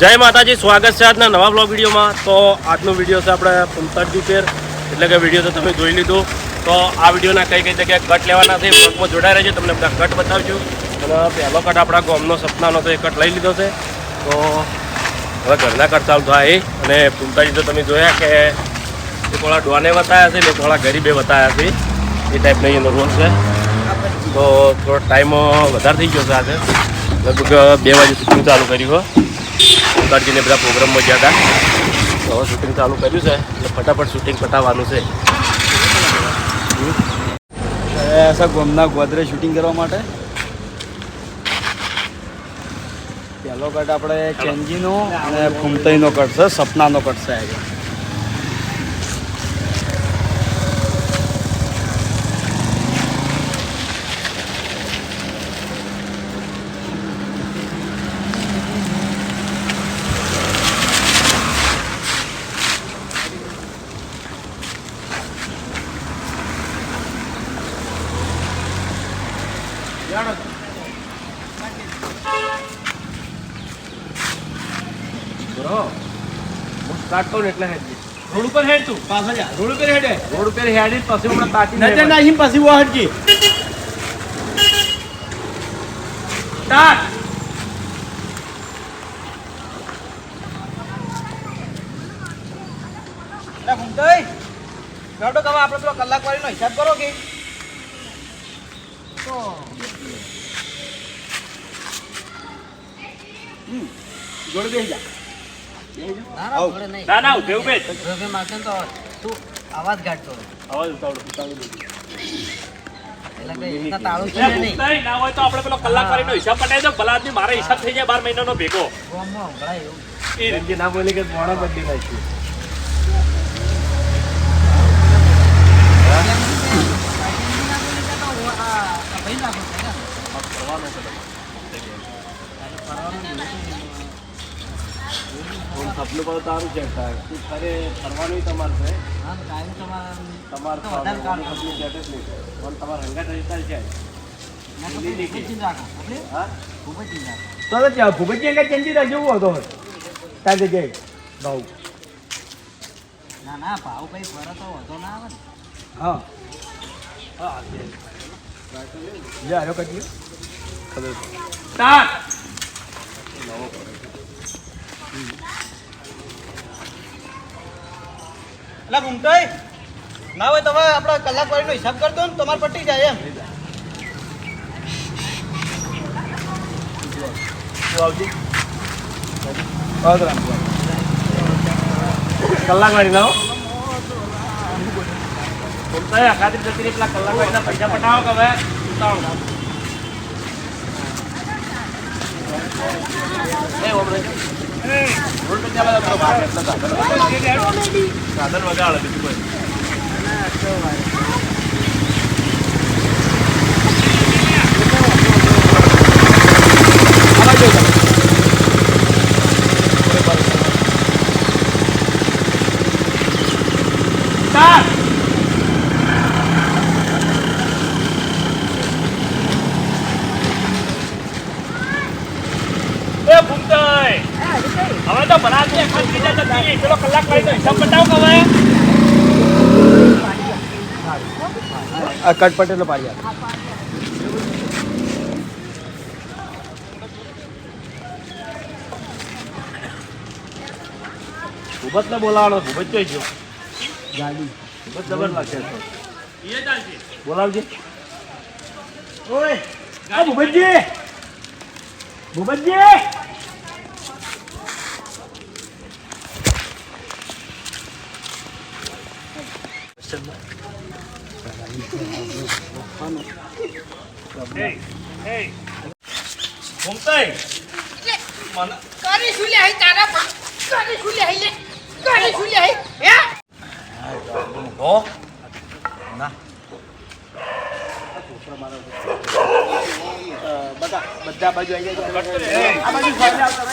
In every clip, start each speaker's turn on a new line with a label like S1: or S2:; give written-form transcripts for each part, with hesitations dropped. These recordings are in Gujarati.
S1: જય માતાજી, સ્વાગત છે આજના નવા બ્લોગ વિડીયોમાં। તો આજનો વિડીયો છે આપણે પુંતાજી પેર, એટલે કે વિડીયો તો તમે જોઈ લીધો। તો આ વિડીયોના કઈ જગ્યાએ કટ લેવાના છે બ્લોગમાં જોડાઈ રહેજો, તમને બધા કટ બતાવજો। અને પહેલો કટ આપણા ગામનો સપનાનો તો એ કટ લઈ લીધો છે। તો હવે ઘરના કટ ચાલુ થાય। અને પુંતાજી તો તમે જોયા કે થોડા ડોને બતાવ્યા છે ને થોડા ગરીબે બતાવ્યા છે, એ ટાઈપનો એનો રોલ છે। તો થોડો ટાઈમ વધારે થઈ ગયો છે, આજે લગભગ 2 વાગે શૂટિંગ ચાલુ કર્યું હોય। પુંતાજીને બધા પ્રોગ્રામમાં ગયા હતા, તો હવે શૂટિંગ ચાલુ કર્યું છે એટલે ફટાફટ શૂટિંગ પતાવવાનું છે।
S2: ગોમના ગોદરે શૂટિંગ કરવા માટે પહેલો કટ આપણે ચેન્જીનો અને ફૂમતાઈનો કટ છે, સપનાનો કટ છે આજે।
S1: સ્ટાર્ટ કરું એટલે હેડ
S2: રોડ ઉપર હેડ, તું પાછા જા, રોડ ઉપર હેડ,
S1: રોડ ઉપર હેડી પછી હમણાં તાકી
S2: નજર નાખી પછી વો હટકી સ્ટાર્ટ। એટલે ઘૂમતાઈ ગાડો તમે આપણે પેલો કલાક વાળીનો હિસાબ કરો કે તો જોડે બેસી જા।
S1: ના ના ઉભે ઉભે
S3: તો તું અવાજ કાઢતો
S1: અવાજ ઉતાવળો
S3: એટલે તાળું છે નહીં
S1: ના હોય તો આપણે પેલો કલાક વાળીનો હિસાબ પટાઈ દો, ભલા આદમી મારો હિસાબ થઈ જાય 12 મહિનાનો ભેગો।
S3: ગામમાં હંભળાય એવું
S1: એ રીતે ના બોલે કે મોડા બદલી નાખ્યું। સપનું બધું તારું છે, તું ખરે ફરવાનું તમારું છે, તમારે સપનું સેટ જ નહીં પણ તમારે હંગાટ રજિસ્ટર છે।
S2: તો ભૂપતજી અંગે ચેન્જી રાખજો હતો ત્યાં જગ્યાએ ભાવ
S3: ના ભાવ કઈ ફરક તો વધો ના આવે ને।
S2: હા જા આવ્યો કજી ખબર
S1: સ્ટાર્ટ।
S2: એટલે ઘૂમતાઈ ના હોય તમે આપણે કલાક વાળીનો હિસાબ કરી દો ને તમારે પટી જાય એમ।
S1: કલાક વાળી લાવો, આખાથી જતી રહી પેલા કલાક વાળીના પૈસા પટાવો કે હવે ઉતાવળ સાધન વગાડે બીજું કોઈ હવે તો ભરાતી પેલો કલાક વાળી હિસાબ બતાવો કે હવે
S2: આ કટ પટેલો પાડી આપે
S1: ભૂપત ને બોલાવવાનો, ભૂપત જોઈ ગયો
S2: ગાડી
S1: ભૂપત જબર લાગશે બોલાવજે।
S2: ઓય આ ભૂપતજી ભૂપતજી
S1: ઘૂમતાઈ
S4: કરી શું લે તારા પણ કરી શું લે લે કરી શું લે હે
S2: હો ના બધા બાજુ આવી જાય આ બાજુ સાઈડ આવતા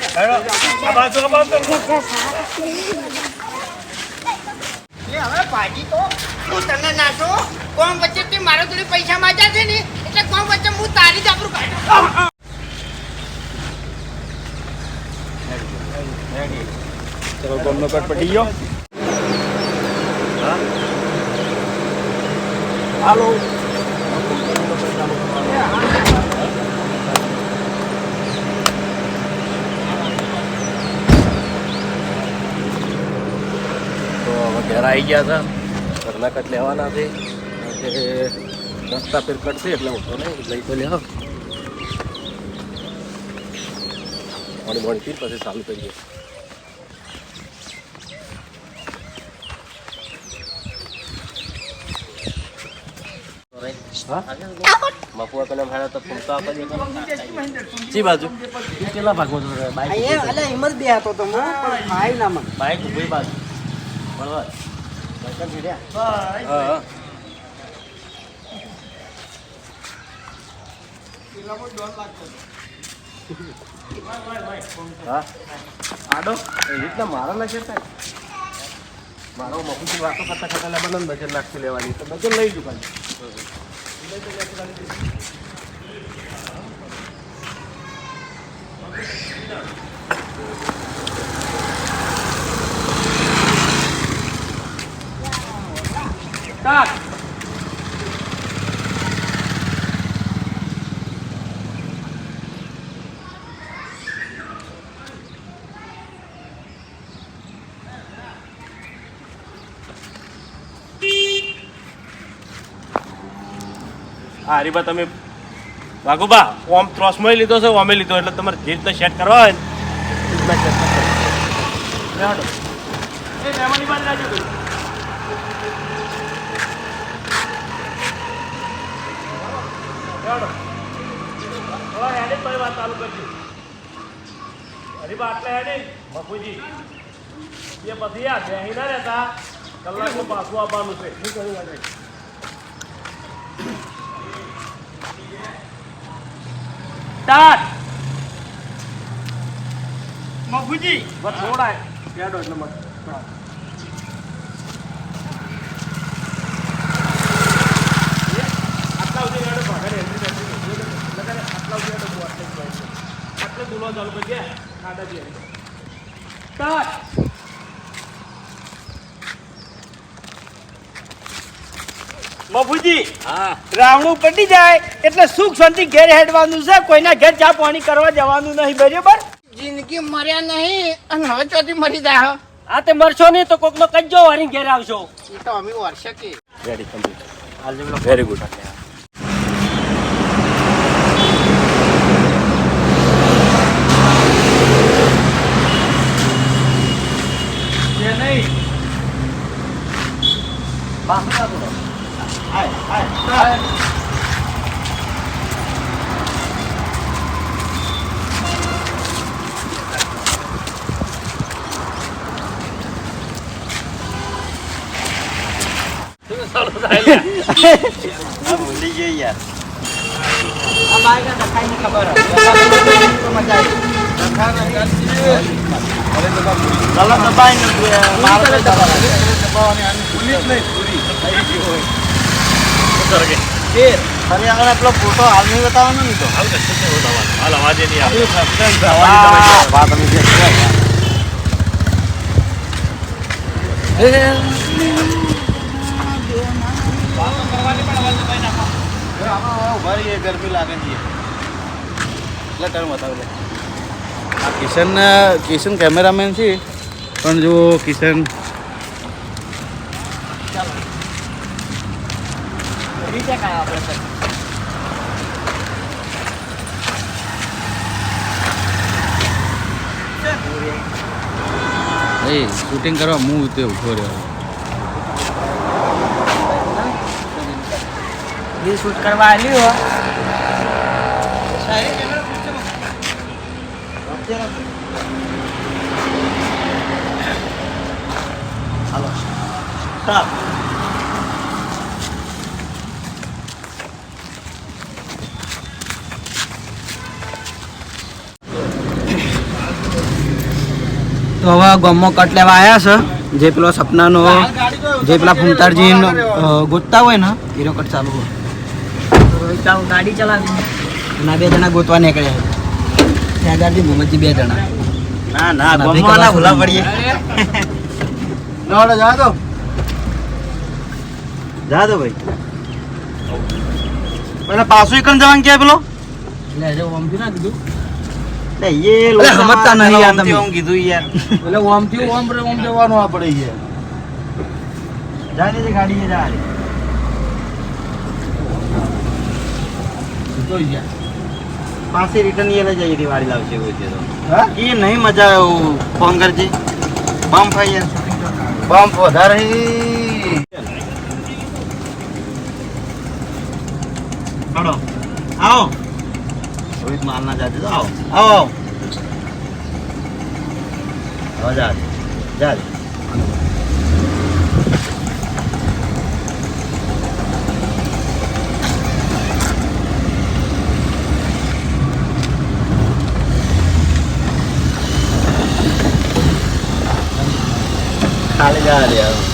S4: હવે ભાજી તો હું તને નાખો કોમ વચ્ચે તે મારા જોડે પૈસા માંગ્યા છે ને એટલે કોમ વચ્ચે હું તારી જ આપણું કાઢું
S2: ચલો ગમનો કટ પટી ગયો. હાલો
S1: તો હવે ઘેર આવી ગયા હતા, ઘરના કટ લેવાના છે કે રસ્તા પર કટશે એટલે હું તો નહીં લઈ તો લેવા પાણી પાણી પી પછી ચાલુ કરીએ. મફુઆ કને ભાડા તો પૂરતા આપવા દે. જી બાજુ કેટલા ભાગો છો બાઈક?
S3: હિંમત બે હતો તો ભાઈ ના મને
S1: બાઈક ઉભી બાજુ બરાબર. હા હા આડો એ રીતના મારા ના કહેતા મારો મફુજી વાતો કરતા કરતા બનન બજેટ નાખી લેવાની તો બજેટ લઈ જુ પાછી. હા હરીબા તમે વાઘુબા ઓમ ત્રોસમાં લીધો છે, ઓમે લીધો એટલે તમારે જે રીતના સેટ કરવા હોય ને એ રીતના સેટ કરજો. એ મહેમાની બાજુ રાજુ કર્યું. વાત ચાલુ કરજો હરીબા. આટલે હેડી બાપુજી એ પછી યાર બેહી ના રહેતા, કલાકનું પાછું આવવાનું છે. શું કર્યું આજે? મફુજી બસ થોડા પેડો એટલે મત આટલા સુધી હેડો ભાગડે આટલા સુધી હેડો આટલે બોલવા ચાલુ કરી ગયા ખાડા જે
S2: મફુજી
S1: હા
S2: રાવણું પટી જાય એટલે સુખ શાંતિ ઘેર હેડવાનું છે, કોઈના ઘેર ચા પાણી કરવા જવાનું નહીં. બરાબર?
S4: જિંદગી મર્યા નહીં અને હવે ચોથી મરી જાય.
S3: આ તે મરશો નહીં તો કોકનો કજ્જો વાળી ઘેર આવશો.
S4: એ તો અમે વર્ષે કે
S1: રેડી કમ્પ્લીટ. Very good.
S2: ભૂલી ગઈ યાર.
S3: આ બાઈક દખાઈની ખબર
S2: કલર દબાઈ ને મારે દબાવવાની ભૂલી જ નહીં. પૂરી ફરી આગળ આપણો ફોટો હાલ નહીં બતાવવાનો નહીં તો
S1: હાલ અવાજે નહીં આવે.
S2: વાત અમે જે ગરમી લાગે છે એટલે ટાઈમ બતાવે. આ કિશન કેમેરામેન છે પણ જો કિશન
S3: રીતે કાંઈ આપણે
S2: શૂટિંગ કરવા હું તે ઉભો રહ્યો.
S3: રીલ શૂટ કરવા આવ્યું હો. તો હવે ગામમાં કટ લેવા આવ્યા છે. જે પેલો સપનાનો જે પેલા ફૂમતારજી ગોતતા હોય ને એનો કટ ચાલુ હોય. ગાડી ચલાવી ના 2 જણા ગોતવા નીકળ્યા. ત્યાં આગળથી મોહમ્મદજી 2 જણા
S2: ના ના
S3: નવી
S2: ગમવા ના
S3: કલાસ
S2: ભૂલા પડીએ
S3: ના જા દો
S2: ભાઈ પેલા પાછું એકન જવાનું ક્યાં પેલો
S3: એટલે આજે ઓમથી ના કીધું
S2: એ
S3: સમજતા નહીં યાર તમે.
S2: ઓમ કીધું યાર
S3: એટલે ઓમથી ઓમ જવાનું આપણે યાર
S2: જા દે ગાડી જા
S3: જોઈ ગયા
S2: પાસે રિટર્ન એ લઈ જઈએ વાડી લાવશે કોઈ છે તો
S3: હા
S2: એ નહીં મજા આવે ફોન કરજે બમ ખાઈ યાર
S3: બમ્પ વધારે
S2: હાલો આવો રોહિત માલ ના જાતે તો આવો આવો આવો આવો જા જા ખાલી જા રે આવો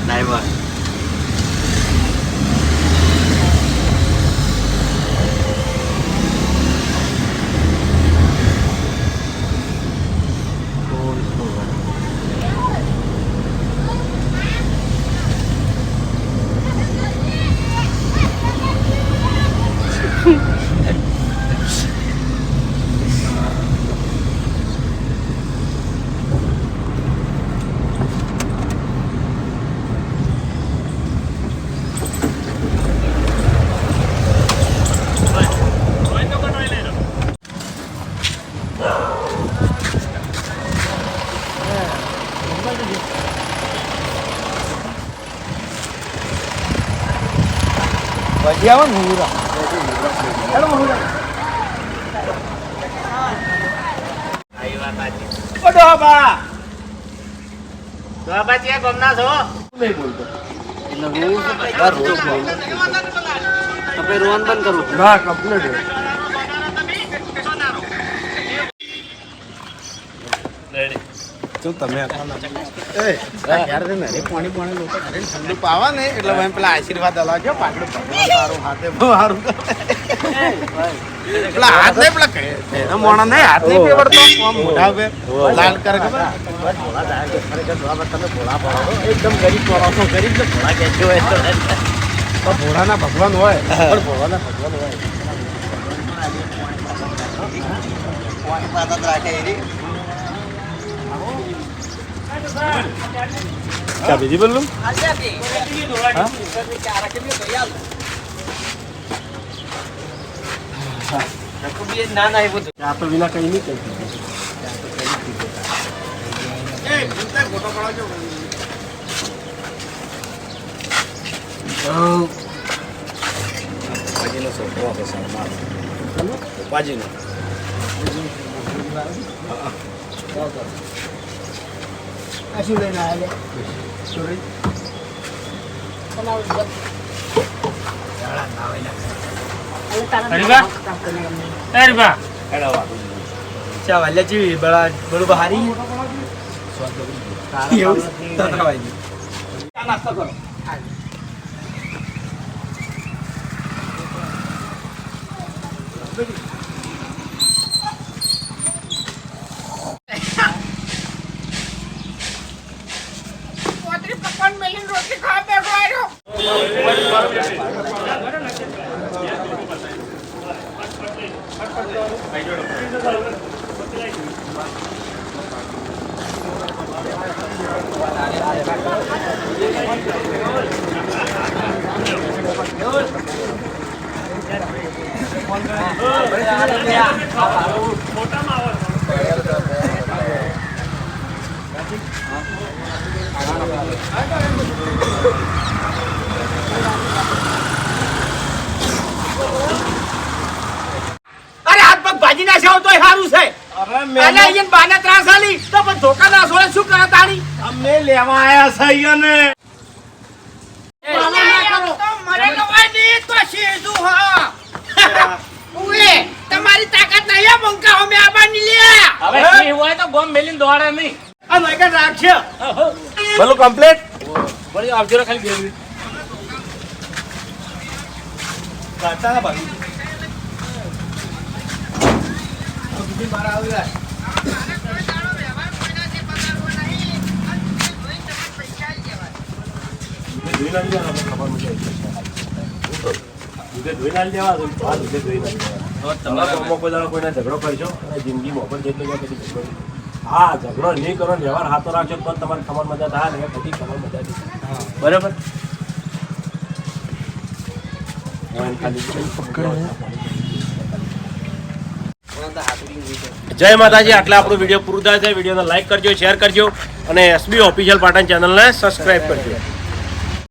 S2: ડ્રાઈવર
S3: વધી આવો ને મુહૂર્ત હેલો મુહૂર્ત નહીં બોલતો
S2: તો પછી રોવાનું બંધ કરવું
S3: ના કમ્પ્લીટ
S2: ઠંડુ પાવા ને એટલે ભાઈ પેલા આશીર્વાદ અલાગ્યો પાકડું ભગવાન તારું હાથે બહુ સારું પેલા હાથ નહીં પેલા એનો મોણો નહીં હાથ નહીં પેવડતો આમ મોઢા પે લાલ કરે ખબર તમે ભોળા પડો એકદમ ગરીબ પડો છો ગરીબ ને ભોળા કહેજો હોય તો ભોળાના ભગવાન હોય પણ ભોળાના ભગવાન હોય રાખે એની
S1: क्या बिजी बोल लूं
S3: ના ના એ બધું
S1: यहाँ तो बिना कहीं नहीं चलती
S4: શું લઈને આવ્યા
S3: ચા વાલ્યા જેવી બળા બળું બહારી એવું નાસ્તો કરો
S4: પકવાન મેલીને રોટલી ખાવા બેઠો આવ્યો અરે હાથ પગ ભાજી ના છે તોય સારું છે અરે અહીંયા બાના ત્રાસ આલી તો પણ ધોકા ના સોળે શું કરે તાણી
S1: અમે લેવા આયા છે અહીંયાને
S4: તમારી તાકાત નહીં નહીં બંકા અમે આબાની લે
S5: હવે સિંહ હોય તો ગોમ મેલીને દોડે નહીં.
S4: આ મૈકા રાખશે
S1: બોલો કમ્પ્લીટ બોલો આવજો રે ખાલી 2 મિનિટ
S2: કાતા ભાઈ
S1: ધોઈ નાખી દેવા ખબર મજા દૂધે ધોઈ નાખી દેવા દૂધે ધોઈ નાખી દેવા તમારા ગામમાં કોઈ દાડો કોઈને ઝઘડો કરશો અને જિંદગીમાં પણ જેટલી જાય પછી ઝઘડો નહીં. હા ઝઘડો નહીં કરો ને વ્યવહાર હાથો રાખશો તો તમારી ખબર મજા થાય ને પછી ખબર મજા નહીં બરાબર જય માતાજી આટલા આપણો વિડીયો પૂરો થાય છે વિડીયોને લાઈક કરજો શેર કરજો અને એસબી ઓફિશિયલ પાટણ ચેનલને સબસ્ક્રાઈબ કરજો